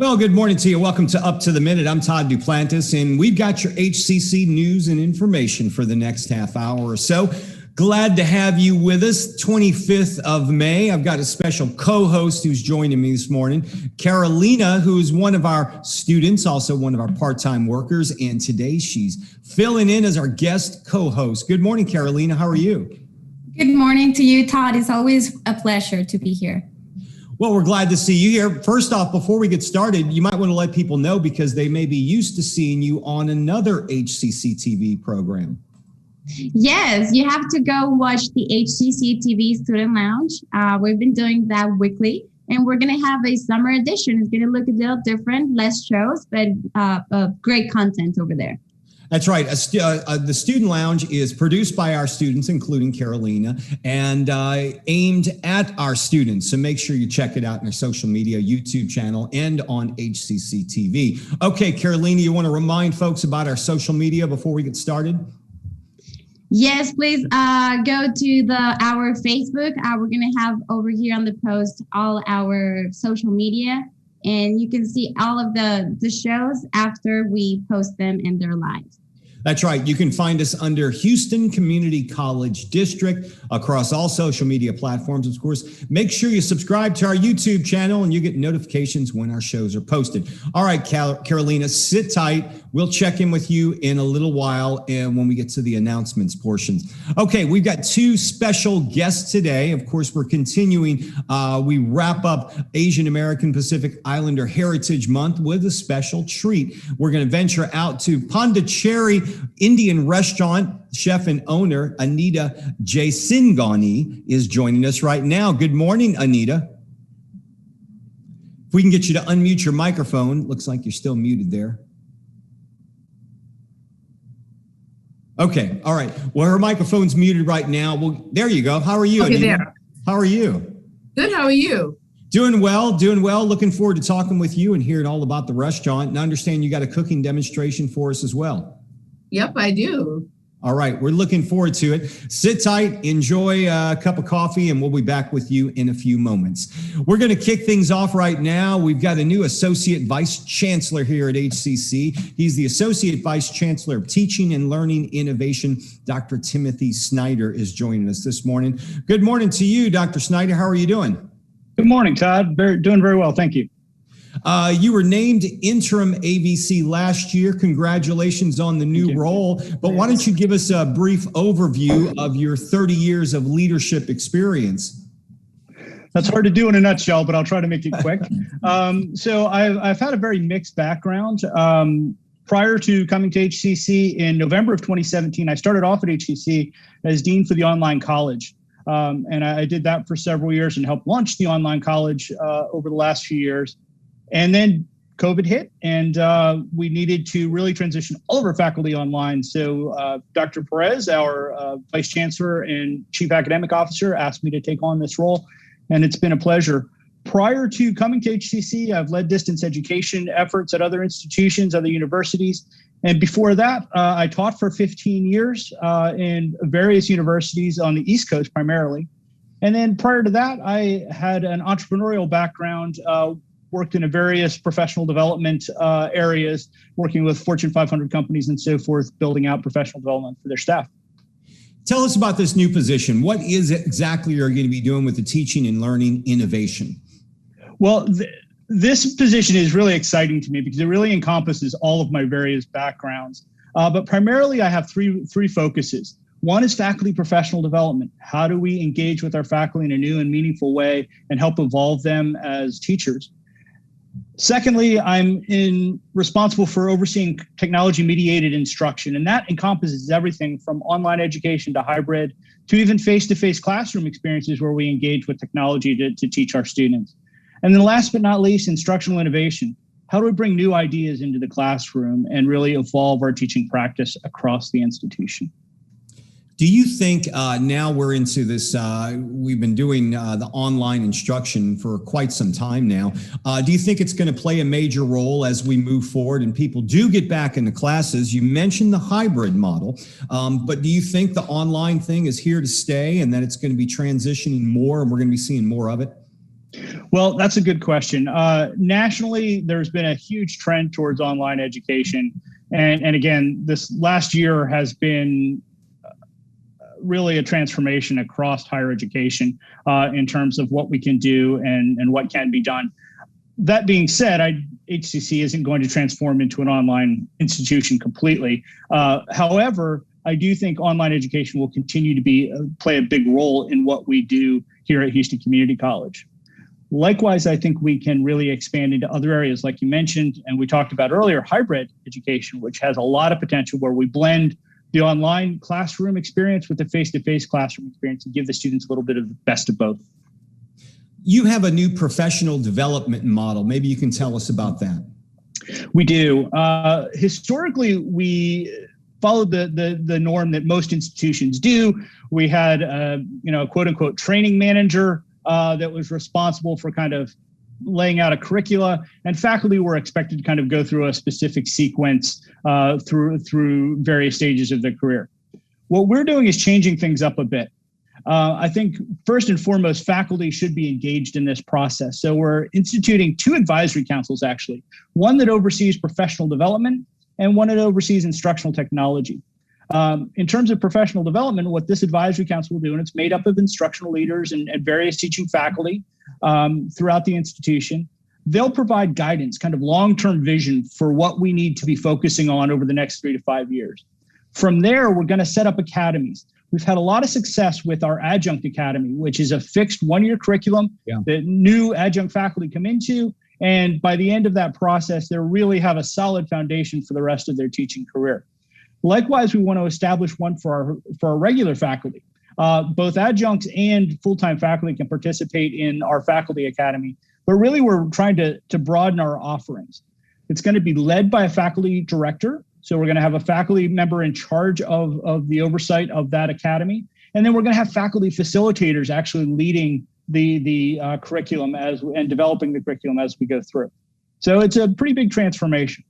Well, good morning to you. Welcome to Up to the Minute. I'm Todd Duplantis, and we've got your HCC news and information for the next half hour or so. Glad to have you with us. 25th of May. I've got a special co-host who's joining me this morning, Carolina, who is one of our students, also one of our part-time workers, and today she's filling in as our guest co-host. Good morning, Carolina. How are you? Good morning to you, Todd. It's always a pleasure to be here. Well, we're glad to see you here. First off, before we get started, you might want to let people know because they may be used to seeing you on another HCCTV program. Yes, you have to go watch the HCCTV Student Lounge. We've been doing that weekly, and we're going to have a summer edition. It's going to look a little different, less shows, but great content over there. That's right. The Student Lounge is produced by our students, including Carolina, and aimed at our students. So make sure you check it out in our social media, YouTube channel, and on HCCTV. Okay, Carolina, you want to remind folks about our social media before we get started? Yes, please go to our Facebook. We're going to have over here on the post all our social media, and you can see all of the shows after we post them and they're live. That's right. You can find us under Houston Community College District across all social media platforms. Of course, make sure you subscribe to our YouTube channel and you get notifications when our shows are posted. All right, Carolina, sit tight. We'll check in with you in a little while and when we get to the announcements portions. Okay, we've got two special guests today. Of course, we're continuing. We wrap up Asian American Pacific Islander Heritage Month with a special treat. We're going to venture out to Pondicheri Indian restaurant. Chef and owner Anita J. Singhani is joining us right now. Good morning, Anita. If we can get you to unmute your microphone. Looks like you're still muted there. Okay, all right. Well, her microphone's muted right now. Well, there you go. How are you, Okay, Anita? there. How are you? Good, how are you? Doing well, doing well. Looking forward to talking with you and hearing all about the restaurant. And I understand you got a cooking demonstration for us as well. Yep, I do. All right, we're looking forward to it. Sit tight, enjoy a cup of coffee, and we'll be back with you in a few moments. We're going to kick things off right now. We've got a new Associate Vice Chancellor here at HCC. He's the Associate Vice Chancellor of Teaching and Learning Innovation. Dr. Timothy Snyder is joining us this morning. Good morning to you, Dr. Snyder. How are you doing? Good morning, Todd. Doing very well. Thank you. You were named interim AVC last year. Congratulations on the new role. But why don't you give us a brief overview of your 30 years of leadership experience? That's hard to do in a nutshell, but I'll try to make it quick. So I've had a very mixed background. Prior to coming to HCC in November of 2017, I started off at HCC as Dean for the Online College. And I did that for several years and helped launch the Online College over the last few years. And then COVID hit and we needed to really transition all of our faculty online. So Dr. Perez, our Vice Chancellor and Chief Academic Officer, asked me to take on this role, and it's been a pleasure. Prior to coming to HCC, I've led distance education efforts at other institutions, other universities. And before that, I taught for 15 years in various universities on the East Coast primarily. And then prior to that, I had an entrepreneurial background, worked in various professional development areas, working with Fortune 500 companies and so forth, building out professional development for their staff. Tell us about this new position. What is it exactly you're going to be doing with the teaching and learning innovation? Well, this position is really exciting to me because it really encompasses all of my various backgrounds. But primarily, I have three focuses. One is faculty professional development. How do we engage with our faculty in a new and meaningful way and help evolve them as teachers? Secondly, I'm responsible for overseeing technology-mediated instruction, and that encompasses everything from online education to hybrid to even face-to-face classroom experiences where we engage with technology to teach our students. And then last but not least, instructional innovation. How do we bring new ideas into the classroom and really evolve our teaching practice across the institution? Do you think now we're into this, we've been doing the online instruction for quite some time now. Do you think it's going to play a major role as we move forward and people do get back into classes? You mentioned the hybrid model, but do you think the online thing is here to stay and that it's going to be transitioning more and we're going to be seeing more of it? Well, that's a good question. Nationally, there's been a huge trend towards online education. And again, this last year has been really a transformation across higher education in terms of what we can do and what can be done. That being said, HCC isn't going to transform into an online institution completely. However, I do think online education will continue to play a big role in what we do here at Houston Community College. Likewise, I think we can really expand into other areas, like you mentioned, and we talked about earlier, hybrid education, which has a lot of potential where we blend the online classroom experience with the face-to-face classroom experience and give the students a little bit of the best of both. You have a new professional development model. Maybe you can tell us about that. We do. Historically, we followed the norm that most institutions do. We had a quote unquote training manager that was responsible for kind of laying out a curricula, and faculty were expected to kind of go through a specific sequence through various stages of their career. What we're doing is changing things up a bit. I think first and foremost, faculty should be engaged in this process. So we're instituting 2 advisory councils, actually, one that oversees professional development and one that oversees instructional technology. In terms of professional development, what this advisory council will do, and it's made up of instructional leaders and various teaching faculty throughout the institution, they'll provide guidance, kind of long-term vision for what we need to be focusing on over the next 3 to 5 years. From there, we're going to set up academies. We've had a lot of success with our Adjunct Academy, which is a fixed 1-year curriculum that new adjunct faculty come into. And by the end of that process, they really have a solid foundation for the rest of their teaching career. Likewise, we want to establish one for our regular faculty. Both adjuncts and full-time faculty can participate in our faculty academy, but really we're trying to broaden our offerings. It's going to be led by a faculty director. So we're going to have a faculty member in charge of the oversight of that academy. And then we're going to have faculty facilitators actually leading the curriculum and developing the curriculum as we go through. So it's a pretty big transformation.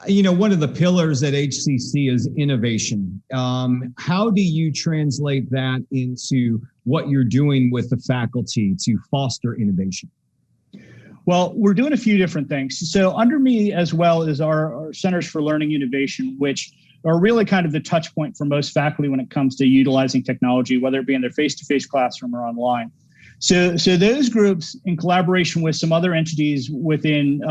One of the pillars at HCC is innovation. How do you translate that into what you're doing with the faculty to foster innovation? Well, we're doing a few different things. So under me as well is our Centers for Learning Innovation, which are really kind of the touch point for most faculty when it comes to utilizing technology, whether it be in their face-to-face classroom or online. So those groups, in collaboration with some other entities within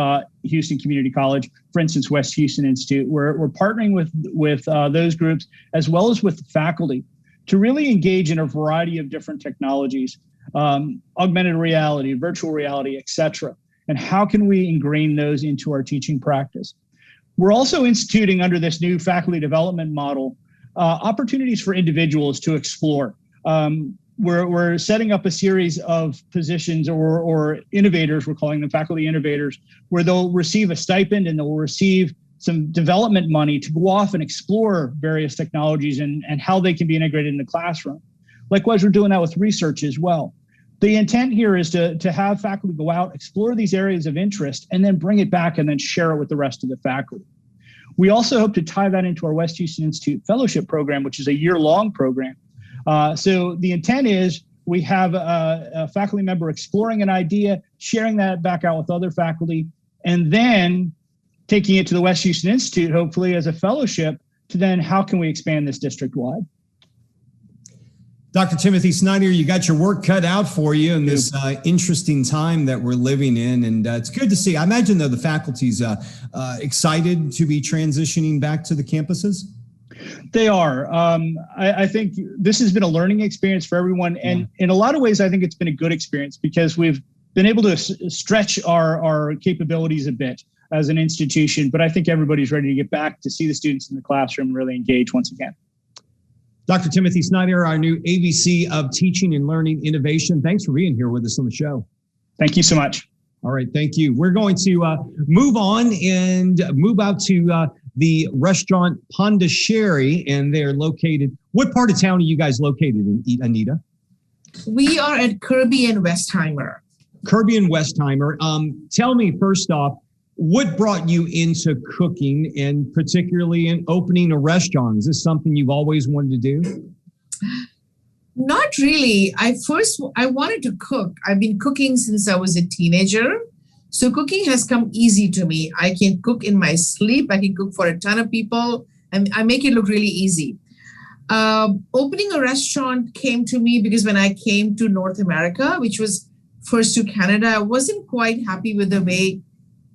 Houston Community College, for instance, West Houston Institute, we're partnering with those groups as well as with faculty to really engage in a variety of different technologies, augmented reality, virtual reality, et cetera. And how can we ingrain those into our teaching practice? We're also instituting under this new faculty development model opportunities for individuals to explore. We're setting up a series of positions or innovators, we're calling them faculty innovators, where they'll receive a stipend and they'll receive some development money to go off and explore various technologies and how they can be integrated in the classroom. Likewise, we're doing that with research as well. The intent here is to have faculty go out, explore these areas of interest, and then bring it back and then share it with the rest of the faculty. We also hope to tie that into our West Houston Institute Fellowship Program, which is a year-long program. So the intent is we have a faculty member exploring an idea, sharing that back out with other faculty, and then taking it to the West Houston Institute, hopefully as a fellowship, to then how can we expand this district-wide. Dr. Timothy Snyder, you got your work cut out for you in this interesting time that we're living in, and it's good to see. I imagine, though, the faculty's excited to be transitioning back to the campuses? They are. I think this has been a learning experience for everyone, and in a lot of ways, I think it's been a good experience because we've been able to stretch our capabilities a bit as an institution, but I think everybody's ready to get back to see the students in the classroom and really engage once again. Dr. Timothy Snyder, our new AVC of Teaching and Learning Innovation. Thanks for being here with us on the show. Thank you so much. All right, thank you. We're going to move on and move out to the restaurant Pondicheri, and they're located. What part of town are you guys located in, Anita? We are at Kirby and Westheimer. Kirby and Westheimer. Tell me first off, what brought you into cooking and particularly in opening a restaurant? Is this something you've always wanted to do? Not really. I wanted to cook. I've been cooking since I was a teenager. So cooking has come easy to me. I can cook in my sleep. I can cook for a ton of people, and I make it look really easy. Opening a restaurant came to me because when I came to North America, which was first to Canada, I wasn't quite happy with the way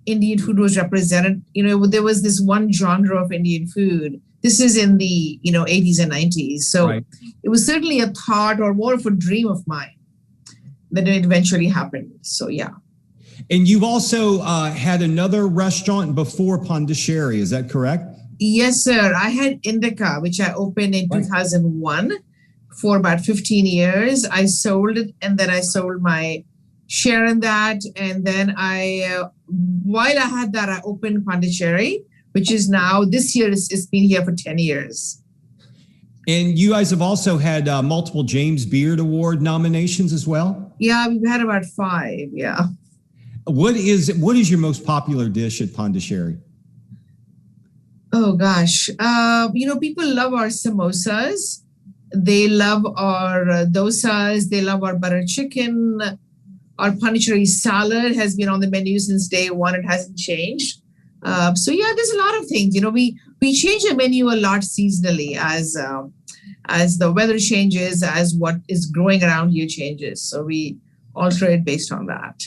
Indian food was represented. There was this one genre of Indian food. This is in the 80s and 90s. So right. It was certainly a thought or more of a dream of mine that it eventually happened. So yeah. And you've also had another restaurant before Pondicheri, is that correct? Yes, sir. I had Indica, which I opened in 2001 for about 15 years. I sold it, and then I sold my share in that. And then while I had that, I opened Pondicheri, which is now, this year, it's been here for 10 years. And you guys have also had multiple James Beard Award nominations as well? Yeah, we've had about 5, yeah. What is your most popular dish at Pondicheri? Oh gosh, people love our samosas. They love our dosas. They love our butter chicken. Our Pondicheri salad has been on the menu since day one. It hasn't changed. So yeah, there's a lot of things. We change the menu a lot seasonally as the weather changes, as what is growing around here changes. So we alter it based on that.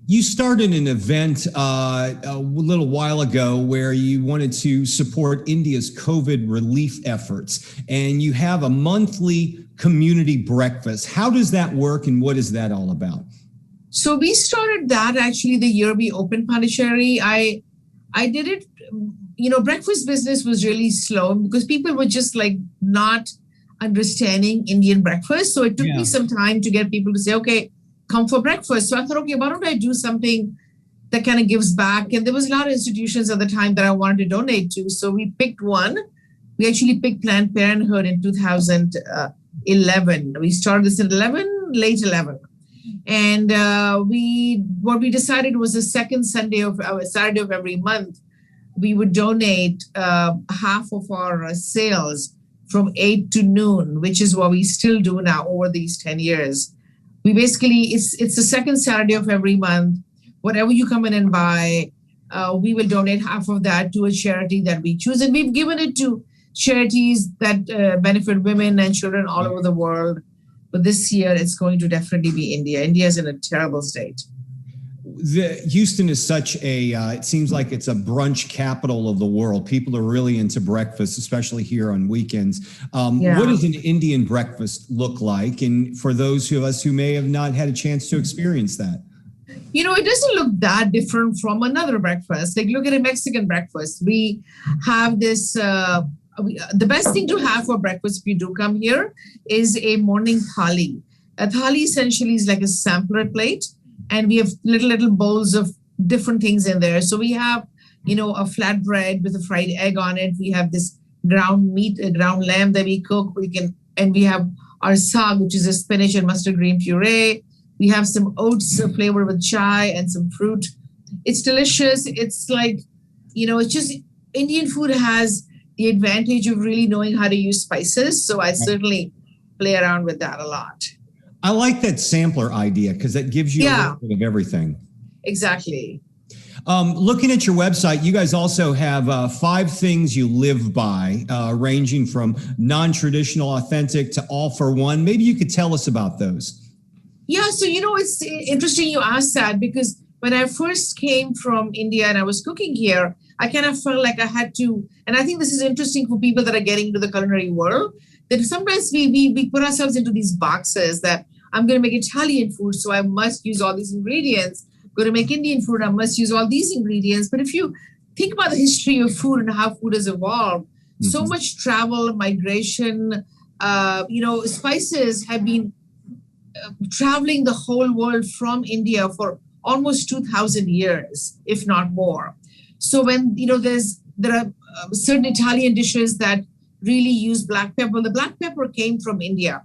You started an event a little while ago where you wanted to support India's COVID relief efforts, and you have a monthly community breakfast. How does that work, and what is that all about? So we started that actually the year we opened Pondicheri. I did it, breakfast business was really slow because people were just like not understanding Indian breakfast. So it took me some time to get people to say, okay, come for breakfast. So I thought, okay, why don't I do something that kind of gives back? And there was a lot of institutions at the time that I wanted to donate to. So we picked one. We actually picked Planned Parenthood in 2011. We started this in late 11. And what we decided was the second Saturday of every month, we would donate half of our sales from 8 to noon, which is what we still do now over these 10 years. We basically, it's the second Saturday of every month. Whatever you come in and buy, we will donate half of that to a charity that we choose. And we've given it to charities that benefit women and children all over the world. But this year, it's going to definitely be India. India is in a terrible state. Houston is such it seems like it's a brunch capital of the world. People are really into breakfast, especially here on weekends. What does an Indian breakfast look like? And for those of us who may have not had a chance to experience that. It doesn't look that different from another breakfast. Like look at a Mexican breakfast. We have this, the best thing to have for breakfast if you do come here is a morning thali. A thali essentially is like a sampler plate. And we have little bowls of different things in there. So we have, a flatbread with a fried egg on it. We have this ground meat, ground lamb that we cook. And we have our saag, which is a spinach and mustard green puree. We have some oats flavored with chai and some fruit. It's delicious. It's like, it's just Indian food has the advantage of really knowing how to use spices. So I certainly play around with that a lot. I like that sampler idea because that gives you a little bit of everything. Exactly. Looking at your website, you guys also have 5 things you live by, ranging from non-traditional, authentic to all for one. Maybe you could tell us about those. Yeah, so it's interesting you asked that because when I first came from India and I was cooking here, I kind of felt like I had to, and I think this is interesting for people that are getting into the culinary world, that sometimes we put ourselves into these boxes that I'm going to make Italian food, so I must use all these ingredients. I'm going to make Indian food, I must use all these ingredients. But if you think about the history of food and how food has evolved, so much travel, migration, spices have been traveling the whole world from India for almost 2,000 years, if not more. So when, there are certain Italian dishes that really use black pepper. The black pepper came from India.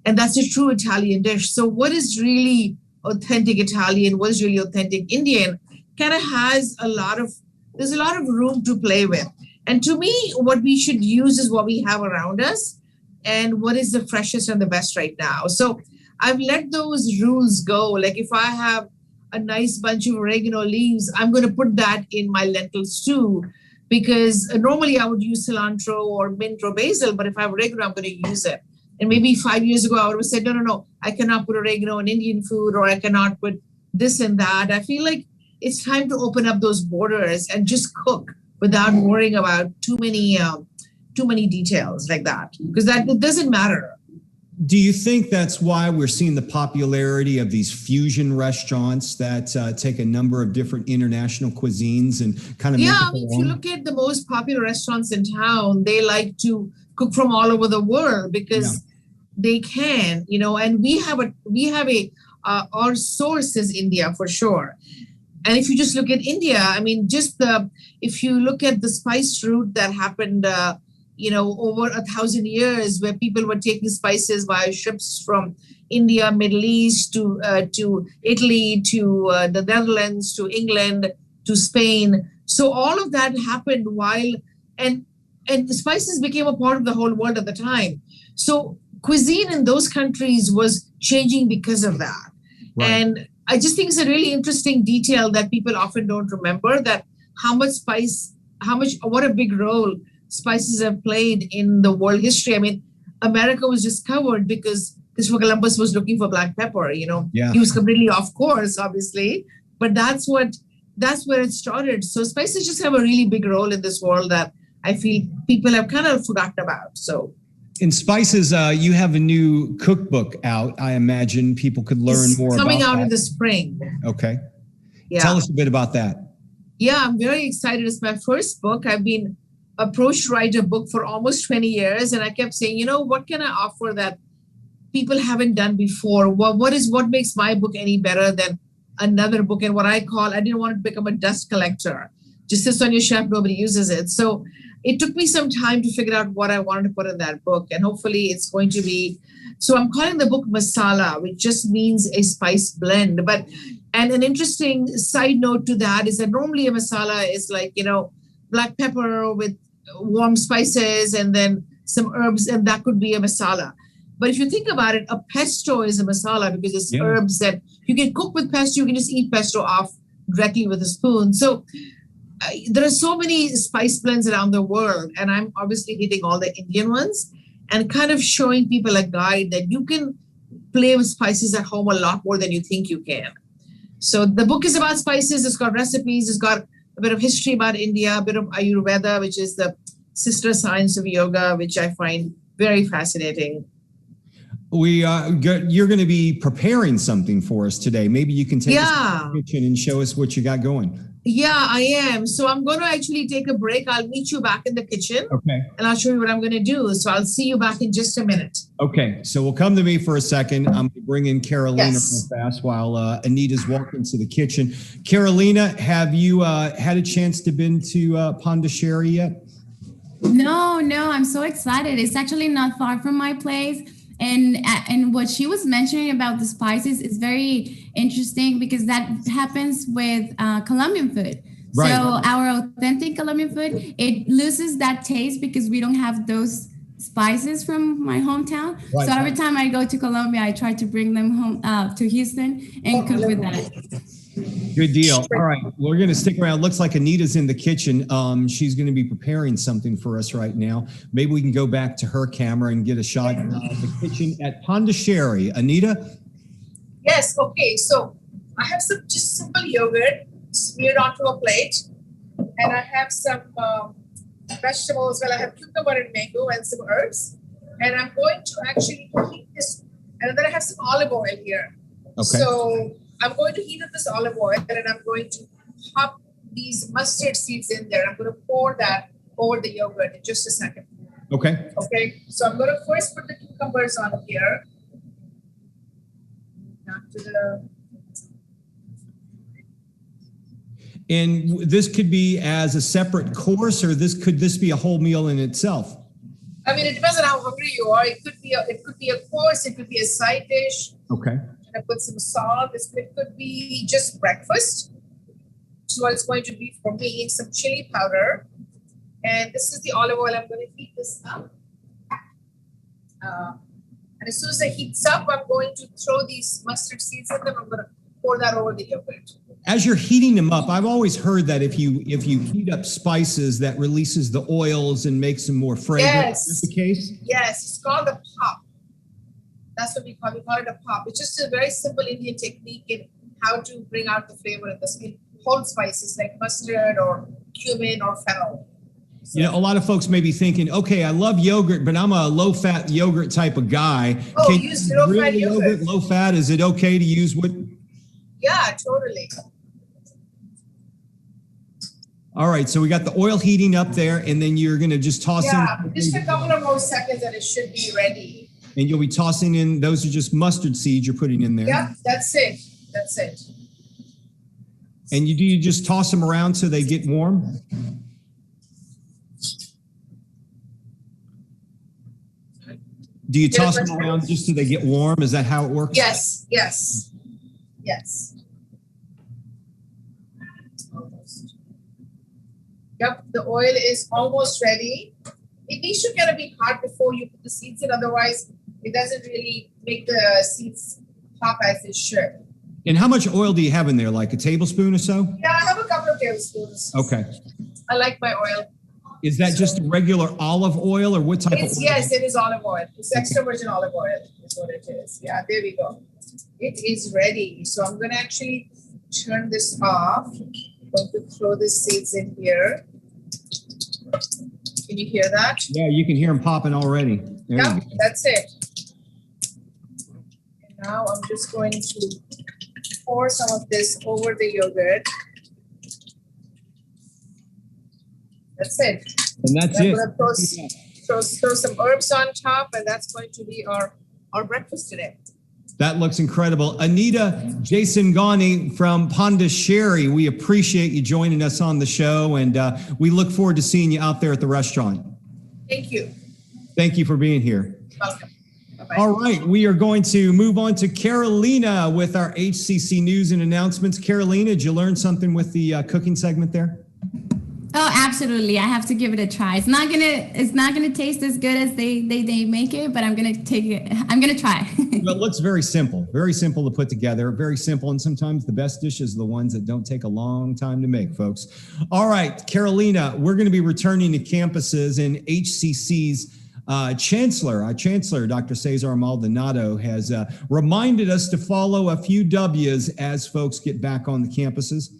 And that's a true Italian dish. So what is really authentic Italian, what is really authentic Indian, kind of has there's a lot of room to play with. And to me, what we should use is what we have around us. and what is the freshest and the best right now. So I've let those rules go. Like if I have a nice bunch of oregano leaves, I'm going to put that in my lentil stew, because normally I would use cilantro or mint or basil, but if I have oregano, I'm going to use it. And maybe 5 years ago, I would have said, no, I cannot put oregano in Indian food, or I cannot put this and that. I feel like it's time to open up those borders and just cook without worrying about too many details like that, because that it doesn't matter. Do you think that's why we're seeing the popularity of these fusion restaurants that take a number of different international cuisines and kind of if you look at the most popular restaurants in town, they like to cook from all over the world because they can, and we have our source is India for sure. And if you just look at India, I mean, if you look at the spice route that happened, over 1,000 years, where people were taking spices via ships from India, Middle East to Italy, to the Netherlands, to England, to Spain. So all of that happened and the spices became a part of the whole world at the time. So cuisine in those countries was changing because of that. Right. And I just think it's a really interesting detail that people often don't remember, that what a big role spices have played in the world history. I mean, America was discovered because Christopher Columbus was looking for black pepper, He was completely off course, obviously, but that's where it started. So spices just have a really big role in this world that I feel people have kind of forgotten about. So in spices, you have a new cookbook out. I imagine people could learn more about coming out in the spring. Okay. Yeah. Tell us a bit about that. Yeah, I'm very excited. It's my first book. I've been approached to write a book for almost 20 years. And I kept saying, what can I offer that people haven't done before? What makes my book any better than another book? And what I didn't want to become a dust collector. Just sits on your shelf, nobody uses it. So it took me some time to figure out what I wanted to put in that book. And hopefully it's going to be, so I'm calling the book Masala, which just means a spice blend. And an interesting side note to that is that normally a masala is like, black pepper with warm spices and then some herbs, and that could be a masala. But if you think about it, a pesto is a masala because it's herbs that you can cook with pesto. You can just eat pesto off directly with a spoon. So there are so many spice blends around the world, and I'm obviously hitting all the Indian ones and kind of showing people a guide that you can play with spices at home a lot more than you think you can. So the book is about spices. It's got recipes. It's got a bit of history about India, a bit of Ayurveda, which is the sister science of yoga, which I find very fascinating. You're going to be preparing something for us today. Maybe you can take us to the kitchen and show us what you got going. Yeah, I am. So I'm going to actually take a break. I'll meet you back in the kitchen. Okay. And I'll show you what I'm going to do. So I'll see you back in just a minute. Okay. So we'll come to me for a second. I'm going to bring in Carolina real fast while Anita's walking to the kitchen. Carolina, have you had a chance to been to Pondicheri yet? No, I'm so excited. It's actually not far from my place. And what she was mentioning about the spices is very interesting because that happens with Colombian food. Right. So our authentic Colombian food, it loses that taste because we don't have those spices from my hometown. Right. So every time I go to Colombia, I try to bring them home to Houston and cook with that. Good deal. All right. We're going to stick around. Looks like Anita's in the kitchen. She's going to be preparing something for us right now. Maybe we can go back to her camera and get a shot of the kitchen at Pondicheri. Anita? Yes. Okay. So I have some just simple yogurt smeared onto a plate. And I have some vegetables. Well, I have cucumber and mango and some herbs. And I'm going to actually heat this. And then I have some olive oil here. Okay. So I'm going to heat up this olive oil and I'm going to pop these mustard seeds in there. I'm going to pour that over the yogurt in just a second. Okay. Okay. So I'm going to first put the cucumbers on here. And this could be as a separate course, or could this be a whole meal in itself? I mean, it depends on how hungry you are. It could be a course. It could be a side dish. Okay. I put some salt. It could be just breakfast. So what it's going to be for me, some chili powder. And this is the olive oil. I'm going to heat this up. And as soon as it heats up, I'm going to throw these mustard seeds in them. I'm going to pour that over the yogurt. As you're heating them up, I've always heard that if you heat up spices, that releases the oils and makes them more fragrant. Yes. Is that the case? Yes, it's called a pop. That's what we call it a pop. It's just a very simple Indian technique in how to bring out the flavor of the skin. Whole spices like mustard or cumin or fennel. So, You know, a lot of folks may be thinking, okay, I love yogurt, but I'm a low-fat yogurt type of guy. Oh, Can use low-fat yogurt. Low-fat, is it okay to use what? Yeah, totally. All right, so we got the oil heating up there, and then you're going to just toss in. Just a couple of more seconds and it should be ready. And you'll be tossing in, those are just mustard seeds you're putting in there. Yeah, that's it. That's it. And do you just toss them around so they get warm? Do you toss them around just so they get warm? Is that how it works? Yes, yes, yes. Almost. Yep, the oil is almost ready. It needs to kind of be hot before you put the seeds in, otherwise it doesn't really make the seeds pop as it should. And how much oil do you have in there? Like a tablespoon or so? Yeah, I have a couple of tablespoons. Okay. I like my oil. Is that just regular olive oil or what type of oil? Yes, it is olive oil. It's extra virgin olive oil is what it is. Yeah, there we go. It is ready. So I'm going to actually turn this off. I'm going to throw the seeds in here. Can you hear that? Yeah, you can hear them popping already. There Yeah, you go. that's it. And now I'm just going to pour some of this over the yogurt. That's it. And that's I'm it. going to throw some herbs on top, and that's going to be our breakfast today. That looks incredible. Anita Singhani from Pondicheri, we appreciate you joining us on the show, and we look forward to seeing you out there at the restaurant. Thank you. Thank you for being here. Welcome. Bye-bye. All right, we are going to move on to Carolina with our HCC news and announcements. Carolina, did you learn something with the cooking segment there? Oh, absolutely. I have to give it a try. It's not gonna taste as good as they make it, but I'm gonna try. Well, it looks very simple to put together, very simple. And sometimes the best dishes are the ones that don't take a long time to make, folks. All right, Carolina, we're going to be returning to campuses, and HCC's Chancellor, Dr. Cesar Maldonado, has reminded us to follow a few W's as folks get back on the campuses.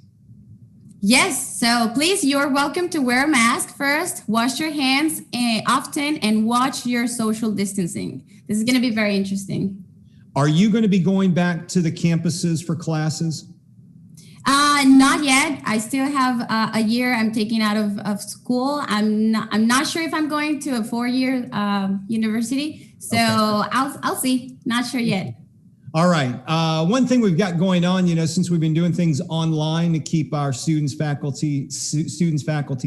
Yes, so please, you're welcome to wear a mask first, wash your hands often, and watch your social distancing. This is going to be very interesting. Are you going to be going back to the campuses for classes? Not yet. I still have a year I'm taking out of school. I'm not sure if I'm going to a 4-year university. So okay. I'll see. Not sure yet. All right. One thing we've got going on, since we've been doing things online to keep our students, faculty,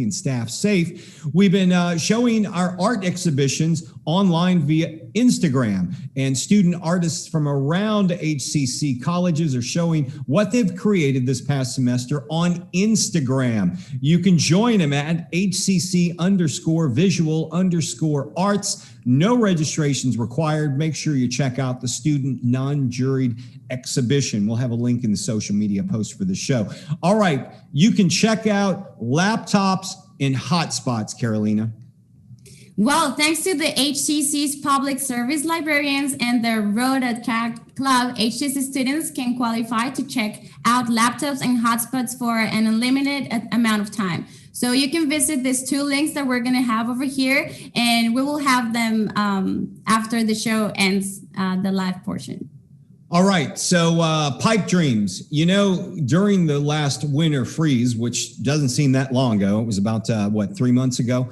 and staff safe, we've been showing our art exhibitions online via Instagram. And student artists from around HCC colleges are showing what they've created this past semester on Instagram. You can join them at HCC_visual_arts. No registrations required. Make sure you check out the student non-juried exhibition. We'll have a link in the social media post for the show. All right, you can check out laptops and hotspots, Carolina. Well, thanks to the HCC's public service librarians and the Road Attract Club, HCC students can qualify to check out laptops and hotspots for an unlimited amount of time. So you can visit these 2 links that we're going to have over here, and we will have them after the show ends, the live portion. All right. So pipe dreams, during the last winter freeze, which doesn't seem that long ago, it was about, 3 months ago,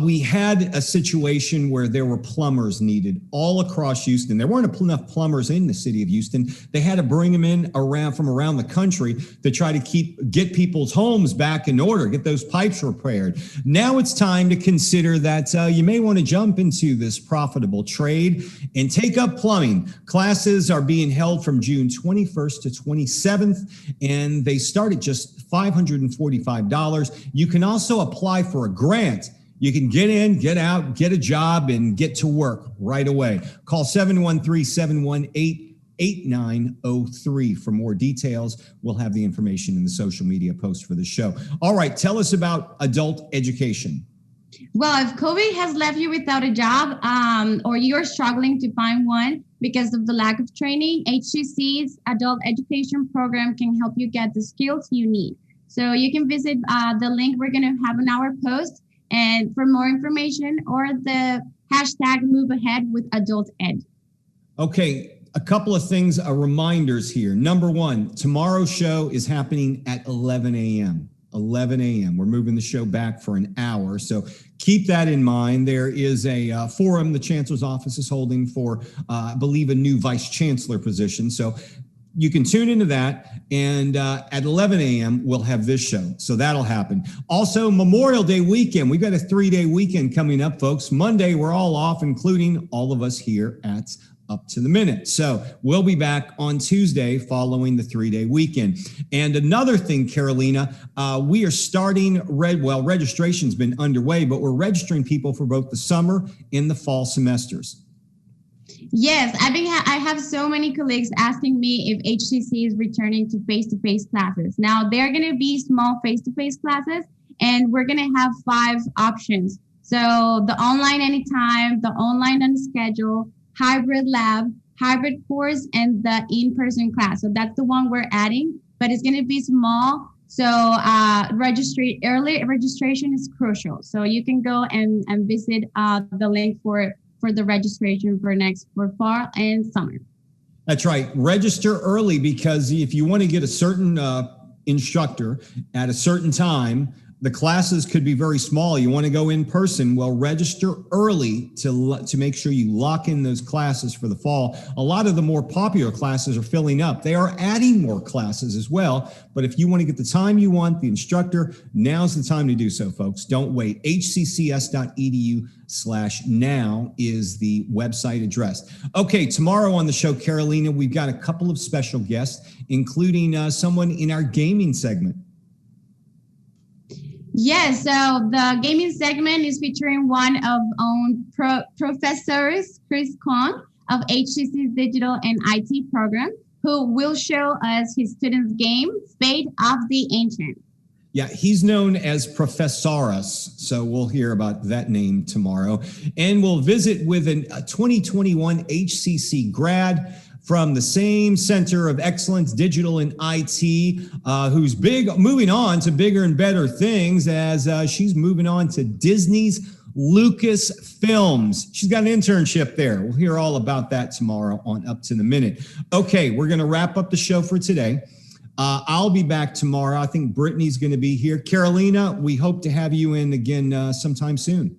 we had a situation where there were plumbers needed all across Houston. There weren't enough plumbers in the city of Houston. They had to bring them in from around the country to try to get people's homes back in order, get those pipes repaired. Now it's time to consider that you may want to jump into this profitable trade and take up plumbing. Classes are being held from June 21st to 27th, and they start at just $545. You can also apply for a grant You can get in, get out, get a job, and get to work right away. Call 713-718-8903 for more details. We'll have the information in the social media post for the show. All right, tell us about adult education. Well, if COVID has left you without a job or you're struggling to find one because of the lack of training, HCC's adult education program can help you get the skills you need. So you can visit the link we're going to have in our post and for more information or the hashtag move ahead with adult ed. Okay, a couple of things, reminders here. Number one, tomorrow's show is happening at 11 a.m. 11 a.m. We're moving the show back for an hour. So keep that in mind. There is a forum the Chancellor's office is holding for, I believe, a new vice chancellor position. So you can tune into that. And at 11 a.m., we'll have this show. So that'll happen. Also, Memorial Day weekend. We've got a 3-day weekend coming up, folks. Monday, we're all off, including all of us here at Up to the Minute. So we'll be back on Tuesday following the 3-day weekend. And another thing, Carolina, we are starting, registration's been underway, but we're registering people for both the summer and the fall semesters. Yes, I have so many colleagues asking me if HCC is returning to face-to-face classes. Now, they're going to be small face-to-face classes, and we're going to have 5 options. So the online anytime, the online on schedule, hybrid lab, hybrid course, and the in-person class. So that's the one we're adding, but it's going to be small. So early registration is crucial. So you can go and visit the link for the registration for fall and summer. That's right. Register early because if you want to get a certain instructor at a certain time, the classes could be very small. You want to go in person. Well, register early to make sure you lock in those classes for the fall. A lot of the more popular classes are filling up. They are adding more classes as well. But if you want to get the time you want, the instructor, now's the time to do so, folks. Don't wait. hccs.edu/now is the website address. Okay, tomorrow on the show, Carolina, we've got a couple of special guests, including someone in our gaming segment. Yes, so the gaming segment is featuring one of our professors, Chris Kong of HCC's Digital and IT program, who will show us his students' game, Fate of the Ancient. Yeah, he's known as Professorus, so we'll hear about that name tomorrow. And we'll visit with a 2021 HCC grad from the same Center of Excellence, Digital and IT, who's moving on to bigger and better things as she's moving on to Disney's Lucasfilms. She's got an internship there. We'll hear all about that tomorrow on Up to the Minute. Okay, we're going to wrap up the show for today. I'll be back tomorrow. I think Brittany's going to be here. Carolina, we hope to have you in again sometime soon.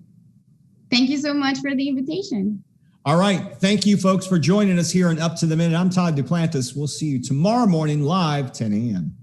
Thank you so much for the invitation. All right. Thank you, folks, for joining us here on Up to the Minute. I'm Todd Duplantis. We'll see you tomorrow morning live, 10 a.m.